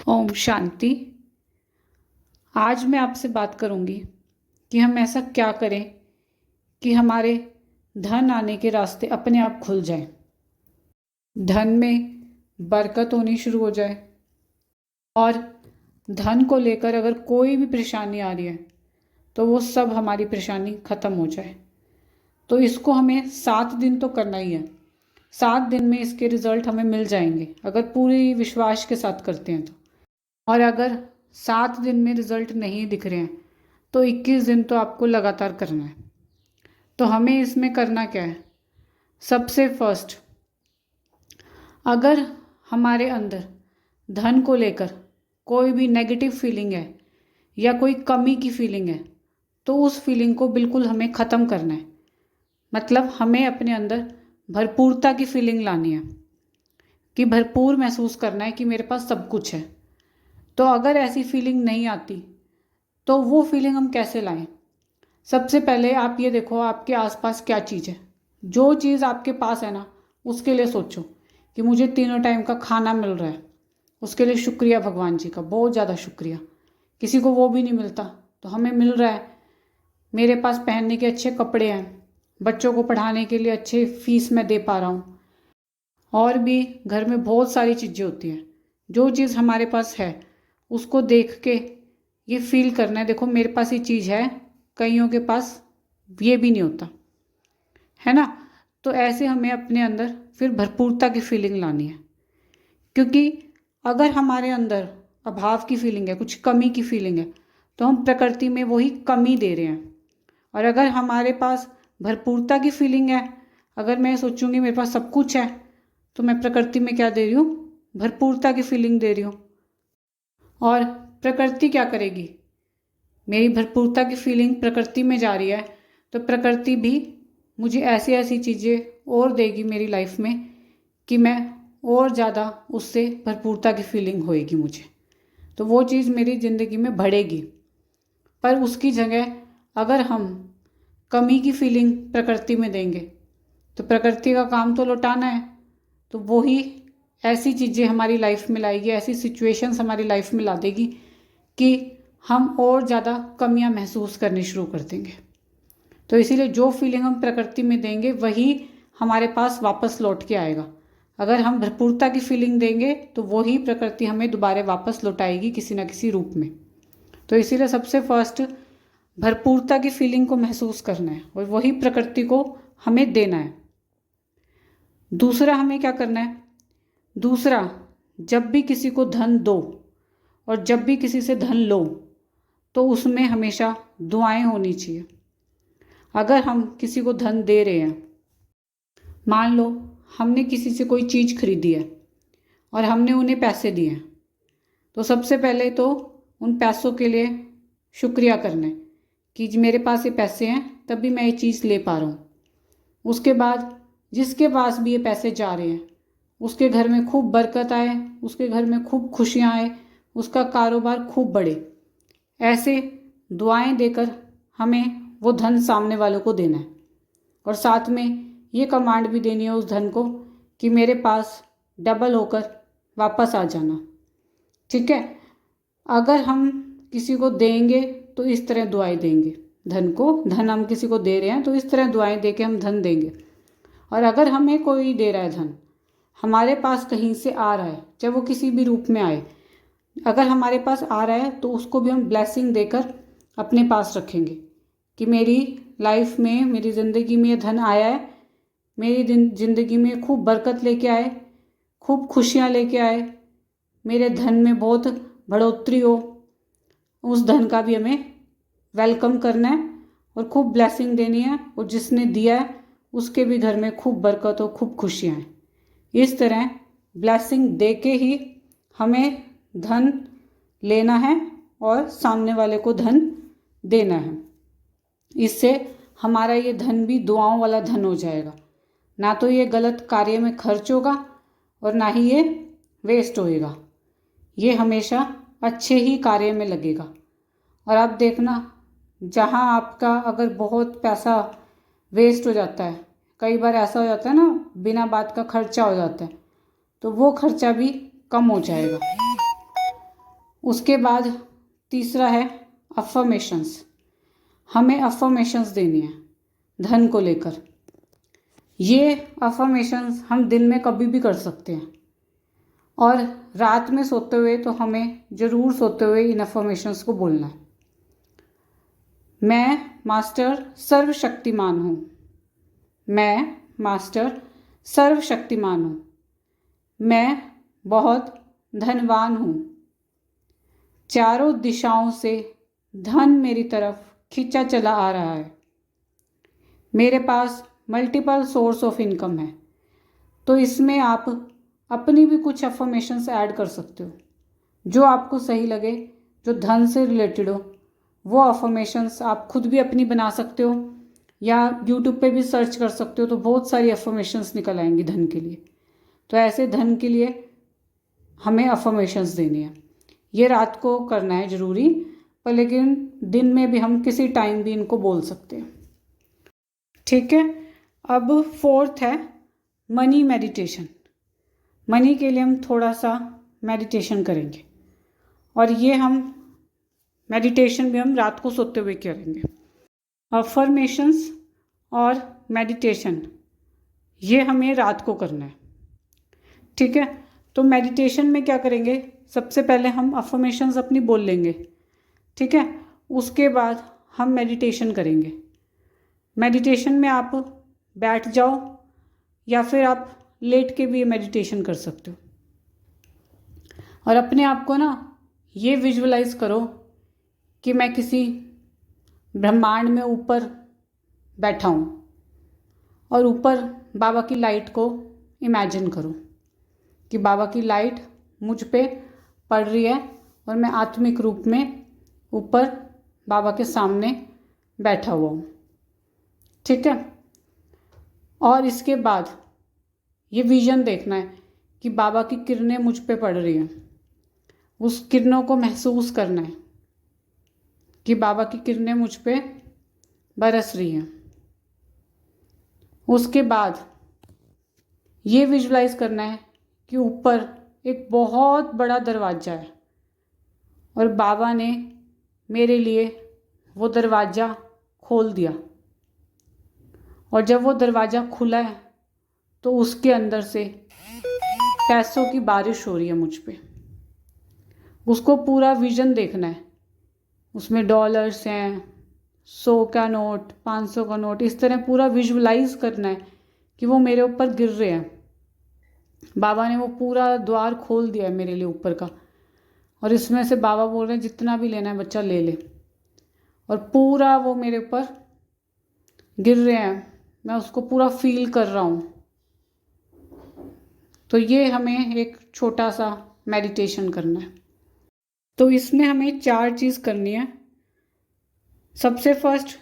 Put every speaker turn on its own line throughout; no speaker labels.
ओम शांति। आज मैं आपसे बात करूंगी कि हम ऐसा क्या करें कि हमारे धन आने के रास्ते अपने आप खुल जाएं, धन में बरकत होनी शुरू हो जाए और धन को लेकर अगर कोई भी परेशानी आ रही है तो वो सब हमारी परेशानी खत्म हो जाए। तो इसको हमें 7 दिन तो करना ही है। 7 दिन में इसके रिजल्ट हमें मिल जाएंगे अगर पूरी विश्वास के साथ करते हैं तो। और अगर 7 दिन में रिजल्ट नहीं दिख रहे हैं तो 21 दिन तो आपको लगातार करना है। तो हमें इसमें करना क्या है? सबसे फर्स्ट, अगर हमारे अंदर धन को लेकर कोई भी नेगेटिव फीलिंग है या कोई कमी की फीलिंग है तो उस फीलिंग को बिल्कुल हमें ख़त्म करना है। मतलब हमें अपने अंदर भरपूरता की फीलिंग लानी है कि भरपूर महसूस करना है कि मेरे पास सब कुछ है। तो अगर ऐसी फीलिंग नहीं आती तो वो फीलिंग हम कैसे लाएं? सबसे पहले आप ये देखो आपके आसपास क्या चीज़ है। जो चीज़ आपके पास है ना, उसके लिए सोचो कि मुझे तीनों टाइम का खाना मिल रहा है, उसके लिए शुक्रिया भगवान जी का, बहुत ज़्यादा शुक्रिया। किसी को वो भी नहीं मिलता तो हमें मिल रहा है। मेरे पास पहनने के अच्छे कपड़े हैं, बच्चों को पढ़ाने के लिए अच्छे फीस मैं दे पा रहा हूँ। और भी घर में बहुत सारी चीज़ें होती हैं। जो चीज़ हमारे पास है उसको देख के ये फील करना है, देखो मेरे पास ये चीज़ है, कईयों के पास ये भी नहीं होता है ना। तो ऐसे हमें अपने अंदर फिर भरपूरता की फीलिंग लानी है, क्योंकि अगर हमारे अंदर अभाव की फीलिंग है, कुछ कमी की फीलिंग है, तो हम प्रकृति में वही कमी दे रहे हैं। और अगर हमारे पास भरपूरता की फीलिंग है, अगर मैं सोचूंगी मेरे पास सब कुछ है, तो मैं प्रकृति में क्या दे रही हूँ? भरपूरता की फीलिंग दे रही हूँ। और प्रकृति क्या करेगी? मेरी भरपूरता की फीलिंग प्रकृति में जा रही है तो प्रकृति भी मुझे ऐसी ऐसी चीज़ें और देगी मेरी लाइफ में कि मैं और ज़्यादा उससे भरपूरता की फीलिंग होएगी मुझे, तो वो चीज़ मेरी ज़िंदगी में बढ़ेगी। पर उसकी जगह अगर हम कमी की फीलिंग प्रकृति में देंगे तो प्रकृति का काम तो लौटाना है, तो वो ही ऐसी चीज़ें हमारी लाइफ में लाएगी, ऐसी सिचुएशंस हमारी लाइफ में ला देगी कि हम और ज़्यादा कमियां महसूस करनी शुरू कर देंगे। तो इसीलिए जो फीलिंग हम प्रकृति में देंगे वही हमारे पास वापस लौट के आएगा। अगर हम भरपूरता की फीलिंग देंगे तो वही प्रकृति हमें दोबारा वापस लौटाएगी किसी न किसी रूप में। तो इसीलिए सबसे फर्स्ट भरपूरता की फीलिंग को महसूस करना है और वही प्रकृति को हमें देना है। दूसरा हमें क्या करना है? दूसरा, जब भी किसी को धन दो और जब भी किसी से धन लो तो उसमें हमेशा दुआएं होनी चाहिए। अगर हम किसी को धन दे रहे हैं, मान लो हमने किसी से कोई चीज़ खरीदी है और हमने उन्हें पैसे दिए हैं, तो सबसे पहले तो उन पैसों के लिए शुक्रिया करना है कि मेरे पास ये पैसे हैं तभी मैं ये चीज़ ले पा रहा हूँ। उसके बाद जिसके पास भी ये पैसे जा रहे हैं उसके घर में खूब बरकत आए, उसके घर में खूब खुशियाँ आए, उसका कारोबार खूब बढ़े। ऐसे दुआएं देकर हमें वो धन सामने वालों को देना है और साथ में ये कमांड भी देनी है उस धन को कि मेरे पास डबल होकर वापस आ जाना। ठीक है? अगर हम किसी को देंगे तो इस तरह दुआएं देंगे। धन हम किसी को दे रहे हैं तो इस तरह दुआएं दे के हम धन देंगे। और अगर हमें कोई दे रहा है धन, हमारे पास कहीं से आ रहा है, चाहे वो किसी भी रूप में आए, अगर हमारे पास आ रहा है तो उसको भी हम ब्लेसिंग देकर अपने पास रखेंगे कि मेरी लाइफ में, मेरी ज़िंदगी में ये धन आया है, मेरी ज़िंदगी में खूब बरकत लेके आए, खूब खुशियाँ लेके आए, मेरे धन में बहुत बढ़ोतरी हो। उस धन का भी हमें वेलकम करना है और खूब ब्लेसिंग देनी है, और जिसने दिया है उसके भी घर में खूब बरकत हो, खूब खुशियाँ हैं। इस तरह ब्लेसिंग दे के ही हमें धन लेना है और सामने वाले को धन देना है। इससे हमारा ये धन भी दुआओं वाला धन हो जाएगा, ना तो ये गलत कार्य में खर्च होगा और ना ही ये वेस्ट होएगा। ये हमेशा अच्छे ही कार्य में लगेगा। और आप देखना, जहाँ आपका अगर बहुत पैसा वेस्ट हो जाता है, कई बार ऐसा हो जाता है ना, बिना बात का खर्चा हो जाता है, तो वो खर्चा भी कम हो जाएगा। उसके बाद तीसरा है अफर्मेशंस। हमें अफर्मेशंस देनी है धन को लेकर। ये अफर्मेशंस हम दिन में कभी भी कर सकते हैं, और रात में सोते हुए तो हमें ज़रूर सोते हुए इन अफर्मेशंस को बोलना है। मैं मास्टर सर्वशक्तिमान हूँ। मैं मास्टर सर्वशक्तिमान हूँ। मैं बहुत धनवान हूँ। चारों दिशाओं से धन मेरी तरफ खींचा चला आ रहा है। मेरे पास मल्टीपल सोर्स ऑफ इनकम है। तो इसमें आप अपनी भी कुछ अफर्मेशंस ऐड कर सकते हो, जो आपको सही लगे, जो धन से रिलेटेड हो। वो अफर्मेशंस आप खुद भी अपनी बना सकते हो, या यूट्यूब पे भी सर्च कर सकते हो, तो बहुत सारी अफर्मेशंस निकल आएंगी धन के लिए। तो ऐसे धन के लिए हमें अफर्मेशंस देनी है। ये रात को करना है ज़रूरी, पर लेकिन दिन में भी हम किसी टाइम भी इनको बोल सकते हैं। ठीक है। अब फोर्थ है मनी मेडिटेशन। मनी के लिए हम थोड़ा सा मेडिटेशन करेंगे, और ये हम मेडिटेशन भी हम रात को सोते हुए करेंगे। अफर्मेशंस और मेडिटेशन ये हमें रात को करना है। ठीक है। तो मेडिटेशन में क्या करेंगे, सबसे पहले हम अफर्मेशंस अपनी बोल लेंगे। ठीक है। उसके बाद हम मेडिटेशन करेंगे। मेडिटेशन में आप बैठ जाओ, या फिर आप लेट के भी मेडिटेशन कर सकते हो, और अपने आप को ना ये विजुअलाइज करो कि मैं किसी ब्रह्मांड में ऊपर बैठा हूँ, और ऊपर बाबा की लाइट को इमेजिन करो कि बाबा की लाइट मुझ पे पड़ रही है, और मैं आत्मिक रूप में ऊपर बाबा के सामने बैठा हुआ हूँ। ठीक है। और इसके बाद ये विज़न देखना है कि बाबा की किरणें मुझ पे पड़ रही हैं। उस किरणों को महसूस करना है कि बाबा की किरणें मुझ पे बरस रही हैं। उसके बाद ये विजुलाइज करना है कि ऊपर एक बहुत बड़ा दरवाज़ा है, और बाबा ने मेरे लिए वो दरवाज़ा खोल दिया, और जब वो दरवाज़ा खुला है तो उसके अंदर से पैसों की बारिश हो रही है मुझ पे। उसको पूरा विज़न देखना है। उसमें डॉलर्स हैं, 100 का नोट, 500 का नोट, इस तरह पूरा विजुअलाइज करना है कि वो मेरे ऊपर गिर रहे हैं। बाबा ने वो पूरा द्वार खोल दिया है मेरे लिए ऊपर का, और इसमें से बाबा बोल रहे हैं जितना भी लेना है बच्चा ले ले, और पूरा वो मेरे ऊपर गिर रहे हैं। मैं उसको पूरा फील कर रहा हूँ। तो ये हमें एक छोटा सा मेडिटेशन करना है। तो इसमें हमें 4 चीज़ करनी है। सबसे फर्स्ट,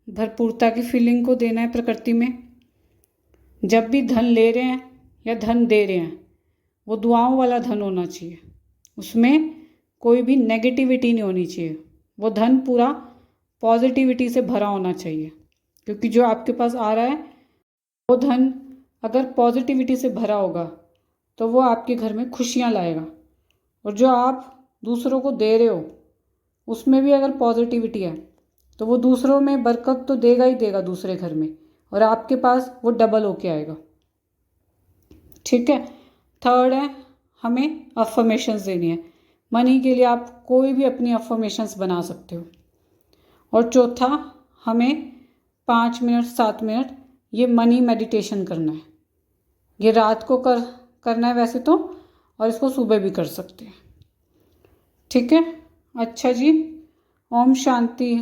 भरपूरता की फीलिंग को देना है प्रकृति में। जब भी धन ले रहे हैं या धन दे रहे हैं, वो दुआओं वाला धन होना चाहिए। उसमें कोई भी नेगेटिविटी नहीं होनी चाहिए। वो धन पूरा पॉजिटिविटी से भरा होना चाहिए, क्योंकि जो आपके पास आ रहा है वो धन अगर पॉजिटिविटी से भरा होगा तो वो आपके घर में खुशियाँ लाएगा। और जो आप दूसरों को दे रहे हो उसमें भी अगर पॉजिटिविटी है तो वो दूसरों में बरकत तो देगा ही देगा दूसरे घर में, और आपके पास वो डबल होके आएगा। ठीक है। थर्ड है, हमें अफर्मेशंस देनी है। मनी के लिए आप कोई भी अपनी अफर्मेशंस बना सकते हो। और चौथा, हमें 5 मिनट 7 मिनट ये मनी मेडिटेशन करना है। ये रात को करना है वैसे तो, और इसको सुबह भी कर सकते हैं। ठीक है। अच्छा जी, ओम शांति।